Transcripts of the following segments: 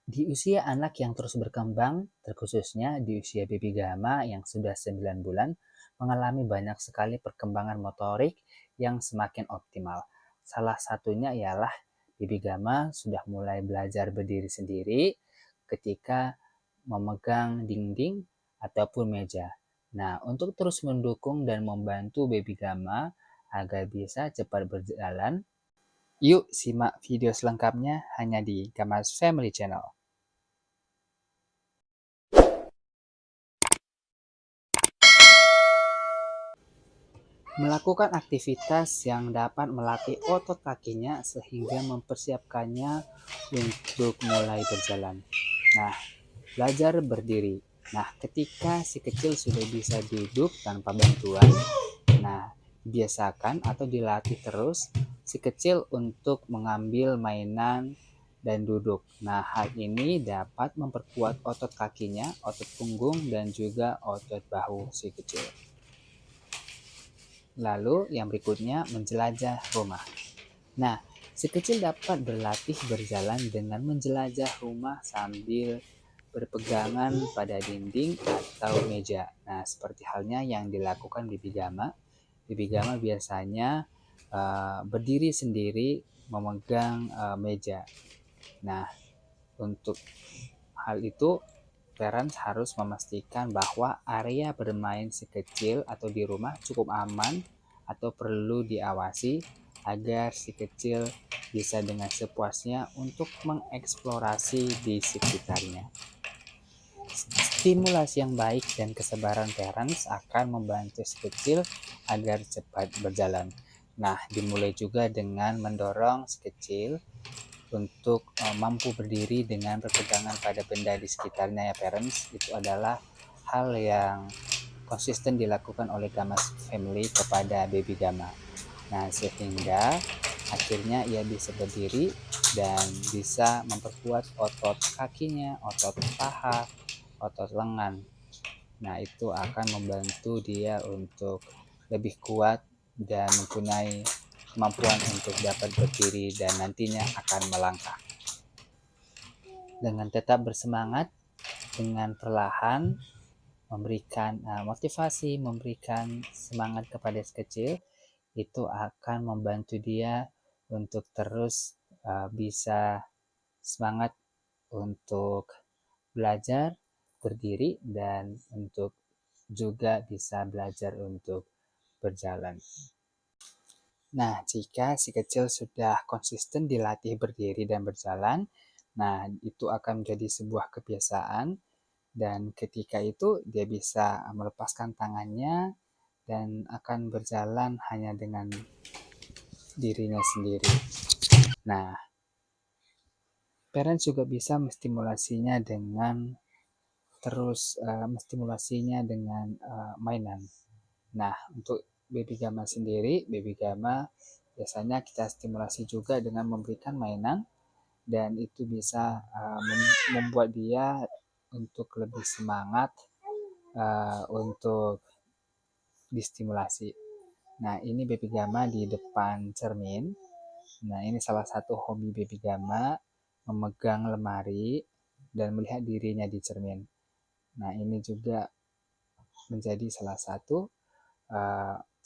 Di usia anak yang terus berkembang, terkhususnya di usia baby gamma yang sudah 9 bulan, mengalami banyak sekali perkembangan motorik yang semakin optimal. Salah satunya ialah baby gamma sudah mulai belajar berdiri sendiri ketika memegang dinding ataupun meja. Nah, untuk terus mendukung dan membantu baby gamma agar bisa cepat berjalan, yuk simak video selengkapnya hanya di Gamas Family Channel. Melakukan aktivitas yang dapat melatih otot kakinya sehingga mempersiapkannya untuk mulai berjalan. Nah, belajar berdiri. Nah, ketika si kecil sudah bisa duduk tanpa bantuan, nah, biasakan atau dilatih terus si kecil untuk mengambil mainan dan duduk. Nah, hal ini dapat memperkuat otot kakinya, otot punggung, dan juga otot bahu si kecil. Lalu yang berikutnya menjelajah rumah. Nah, si kecil dapat berlatih berjalan dengan menjelajah rumah sambil berpegangan pada dinding atau meja. Nah, seperti halnya yang dilakukan Bibi Gama. Bibi Gama biasanya berdiri sendiri memegang meja. Nah, untuk hal itu parents harus memastikan bahwa area bermain si kecil atau di rumah cukup aman atau perlu diawasi agar si kecil bisa dengan sepuasnya untuk mengeksplorasi di sekitarnya. Stimulasi yang baik dan kesabaran parents akan membantu si kecil agar cepat berjalan. Nah, dimulai juga dengan mendorong si kecil untuk mampu berdiri dengan berpegangan pada benda di sekitarnya ya parents. Itu adalah hal yang konsisten dilakukan oleh Gamas Family kepada baby Gama. Nah, sehingga akhirnya ia bisa berdiri dan bisa memperkuat otot kakinya, otot paha, otot lengan. Nah, itu akan membantu dia untuk lebih kuat dan mempunyai kemampuan untuk dapat berdiri dan nantinya akan melangkah. Dengan tetap bersemangat, dengan perlahan memberikan motivasi, memberikan semangat kepada si kecil, itu akan membantu dia untuk terus bisa semangat untuk belajar berdiri dan untuk juga bisa belajar untuk berjalan. Nah, jika si kecil sudah konsisten dilatih berdiri dan berjalan, nah itu akan menjadi sebuah kebiasaan dan ketika itu dia bisa melepaskan tangannya dan akan berjalan hanya dengan dirinya sendiri. Nah, parents juga bisa menstimulasinya dengan mainan. Nah, untuk baby gamma sendiri, baby gamma biasanya kita stimulasi juga dengan memberikan mainan dan itu bisa membuat dia untuk lebih semangat untuk distimulasi. Nah, ini baby gamma di depan cermin. Nah, ini salah satu hobi baby gamma, memegang lemari dan melihat dirinya di cermin. Nah, ini juga menjadi salah satu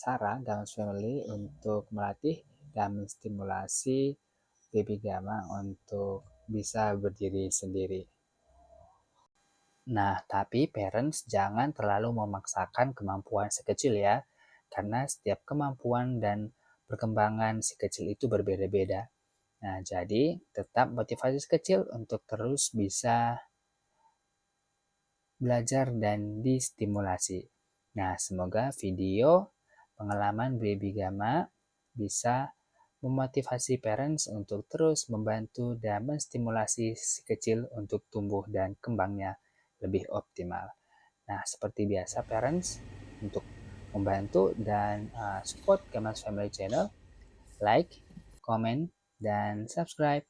cara Gamas Family untuk melatih dan menstimulasi baby gamma untuk bisa berdiri sendiri. Nah, tapi parents jangan terlalu memaksakan kemampuan si kecil ya, karena setiap kemampuan dan perkembangan si kecil itu berbeda-beda. Nah, jadi tetap motivasi si kecil untuk terus bisa belajar dan distimulasi. Nah, semoga video pengalaman baby gamma bisa memotivasi parents untuk terus membantu dan menstimulasi si kecil untuk tumbuh dan kembangnya lebih optimal. Nah, seperti biasa parents, untuk membantu dan support Gamas Family Channel, like, comment, dan subscribe.